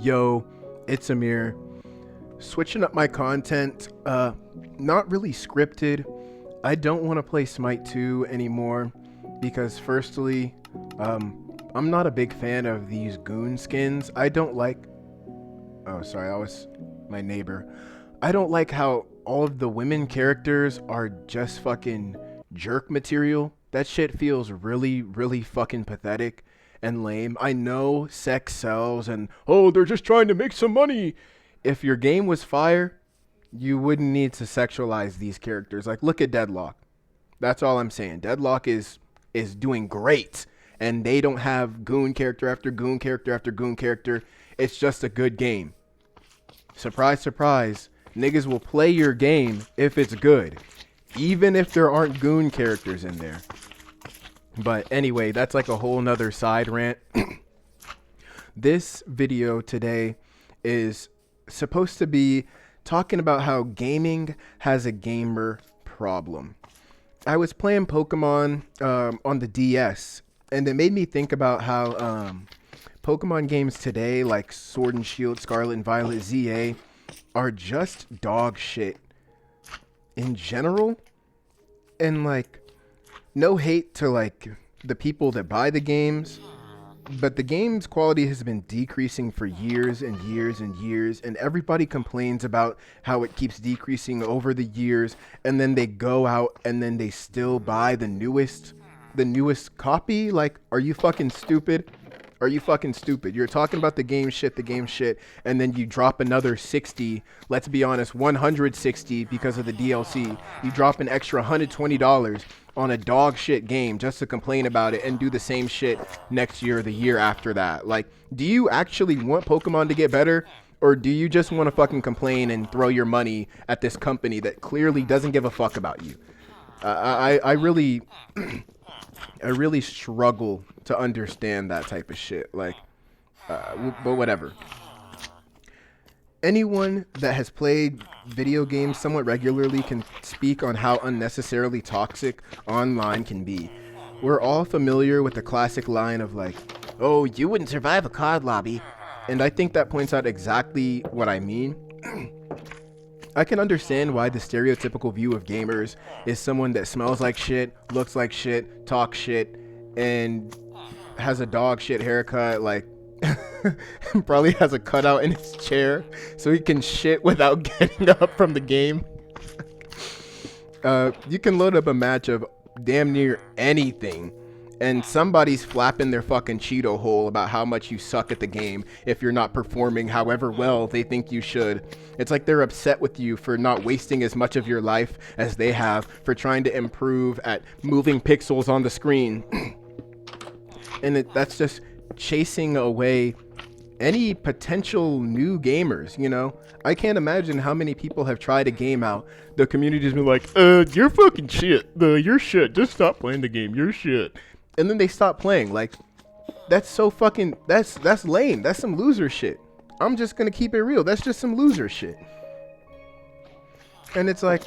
Yo, it's Amir. Switching up my content, not really scripted. I don't want to play Smite 2 anymore because firstly, I'm not a big fan of these goon skins. I don't like, oh sorry, that was my neighbor. I don't like how all of the women characters are just fucking jerk material. That shit feels really, really fucking pathetic and lame. I know sex sells and, oh, they're just trying to make some money. If your game was fire, you wouldn't need to sexualize these characters. Like, look at Deadlock. That's all I'm saying. Deadlock is doing great, and they don't have goon character after goon character after goon character. It's just a good game. Surprise, surprise. Niggas will play your game if it's good, even if there aren't goon characters in there. But anyway, that's like a whole nother side rant. This video today is supposed to be talking about how gaming has a gamer problem. I was playing Pokemon on the DS, and it made me think about how Pokemon games today, like Sword and Shield, Scarlet and Violet, ZA, are just dog shit in general. And like, no hate to like the people that buy the games, but the game's quality has been decreasing for years and years and years, and everybody complains about how it keeps decreasing over the years, and then they go out and then they still buy the newest copy. Like, are you fucking stupid? Are you fucking stupid? You're talking about the game shit, and then you drop another 60, let's be honest, 160 because of the DLC. You drop an extra $120 on a dog shit game just to complain about it and do the same shit next year or the year after that. Like, do you actually want Pokemon to get better? Or do you just want to fucking complain and throw your money at this company that clearly doesn't give a fuck about you? I really... I really struggle to understand that type of shit. Like, but whatever. Anyone that has played video games somewhat regularly can speak on how unnecessarily toxic online can be. We're all familiar with the classic line of like, oh, you wouldn't survive a COD lobby. And I think that points out exactly what I mean. I can understand why the stereotypical view of gamers is someone that smells like shit, looks like shit, talks shit, and has a dog shit haircut, like probably has a cutout in his chair so he can shit without getting up from the game. You can load up a match of damn near anything and somebody's flapping their fucking Cheeto hole about how much you suck at the game if you're not performing however well they think you should. It's like they're upset with you for not wasting as much of your life as they have for trying to improve at moving pixels on the screen. And that's just chasing away any potential new gamers, you know? I can't imagine how many people have tried a game out. The community's been like, you're fucking shit. You're shit. Just stop playing the game. You're shit. And then they stop playing. Like, that's so fucking, that's lame. That's some loser shit. I'm just gonna keep it real. That's just some loser shit. And it's like,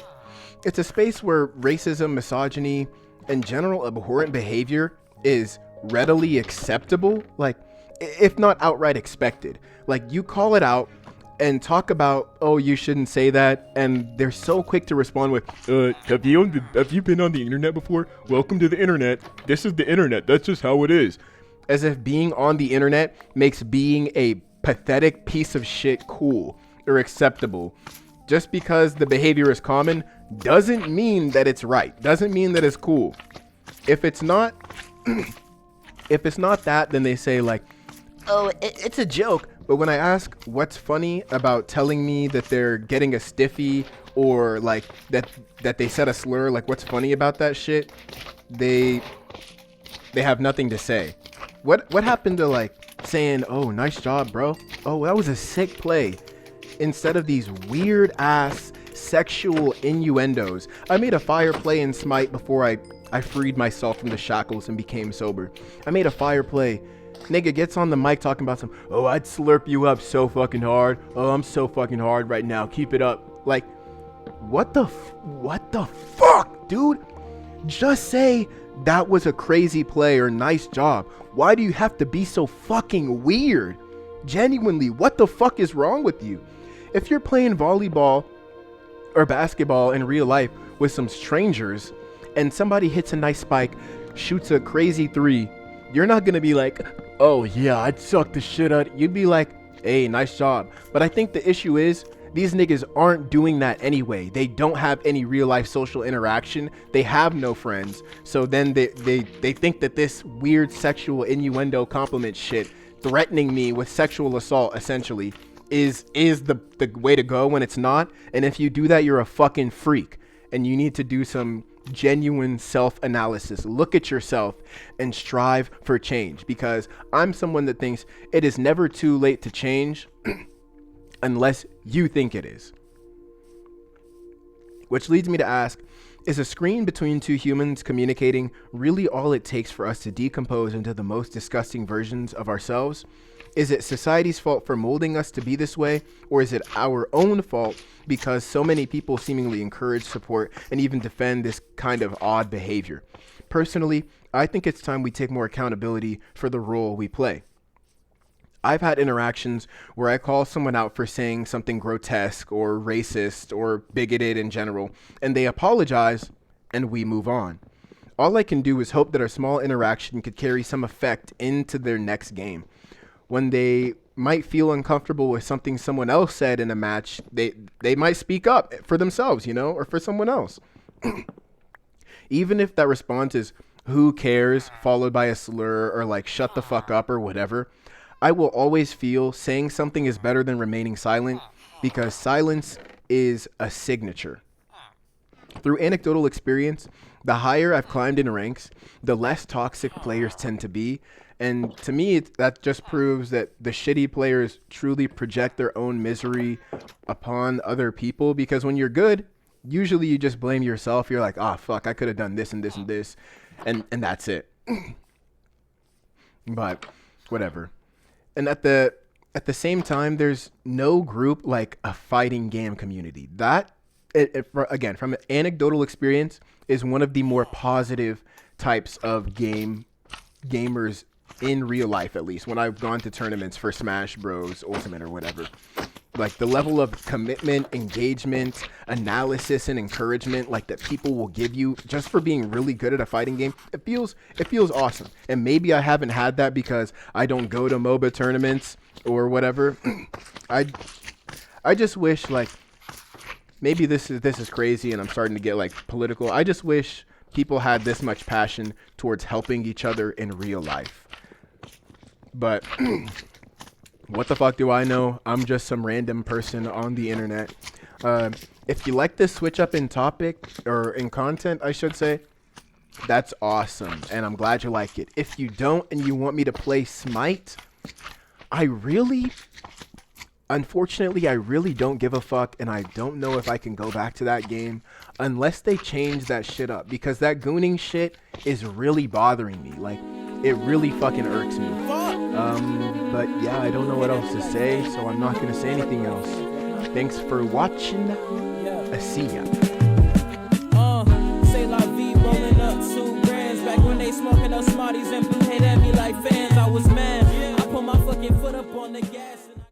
it's a space where racism, misogyny, and general abhorrent behavior is readily acceptable. Like, if not outright expected. Like, you call it out and talk about, oh, you shouldn't say that, and they're so quick to respond with, have you been on the internet before? Welcome to the internet. This is the internet. That's just how it is. As if being on the internet makes being a pathetic piece of shit cool or acceptable. Just because the behavior is common doesn't mean that it's right. Doesn't mean that it's cool. If it's not, if it's not that, then they say like, oh, it's a joke. But when I ask what's funny about telling me that they're getting a stiffy or like that they said a slur, like what's funny about that shit, they have nothing to say. What happened to like saying, oh, nice job, bro. Oh, that was a sick play. Instead of these weird ass sexual innuendos. I made a fire play in Smite before I freed myself from the shackles and became sober. I made a fire play. Nigga gets on the mic talking about some, oh, I'd slurp you up so fucking hard. Oh, I'm so fucking hard right now. Keep it up. Like, what the fuck, dude? Just say that was a crazy play or nice job. Why do you have to be so fucking weird? Genuinely, what the fuck is wrong with you? If you're playing volleyball or basketball in real life with some strangers and somebody hits a nice spike, shoots a crazy three, you're not gonna be like, oh yeah, I'd suck the shit out. You'd be like, hey, nice job. But I think the issue is these niggas aren't doing that anyway. They don't have any real life social interaction. They have no friends. So then they think that this weird sexual innuendo compliment shit, threatening me with sexual assault essentially, is the way to go when it's not. And if you do that, you're a fucking freak. And you need to do some genuine self-analysis. Look at yourself and strive for change, because I'm someone that thinks it is never too late to change unless you think it is. Which leads me to ask, is a screen between two humans communicating really all it takes for us to decompose into the most disgusting versions of ourselves? Is it society's fault for molding us to be this way, or is it our own fault because so many people seemingly encourage, support, and even defend this kind of odd behavior? Personally, I think it's time we take more accountability for the role we play. I've had interactions where I call someone out for saying something grotesque or racist or bigoted in general, and they apologize and we move on. All I can do is hope that our small interaction could carry some effect into their next game. When they might feel uncomfortable with something someone else said in a match, they might speak up for themselves, or for someone else. Even if that response is, who cares, followed by a slur or like, shut the fuck up or whatever, I will always feel saying something is better than remaining silent, because silence is a signature. Through anecdotal experience, the higher I've climbed in ranks, the less toxic players tend to be. And to me, that just proves that the shitty players truly project their own misery upon other people, because when you're good, usually you just blame yourself. You're like, oh, fuck, I could have done this and this and this. And that's it. But whatever. And at the same time, there's no group like a fighting game community. That, again, from an anecdotal experience, is one of the more positive types of gamers in real life, at least when I've gone to tournaments for Smash Bros. Ultimate or whatever. Like the level of commitment, engagement, analysis, and encouragement like that people will give you just for being really good at a fighting game, it feels awesome. And maybe I haven't had that because I don't go to MOBA tournaments or whatever. I just wish, like, maybe this is crazy and I'm starting to get like political. I just wish people had this much passion towards helping each other in real life. But what the fuck do I know? I'm just some random person on the internet. If you like this switch up in topic, or in content, I should say, that's awesome. And I'm glad you like it. If you don't and you want me to play Smite, unfortunately, I really don't give a fuck. And I don't know if I can go back to that game unless they change that shit up. Because that gooning shit is really bothering me. Like, it really fucking irks me. But yeah, I don't know what else to say, so I'm not gonna say anything else. Thanks for watching. See ya. Say la vie, rolling up 2 grands. Back when they smoking up Smarties and blue hate at me like fans, I was mad. I put my fucking foot up on the gas.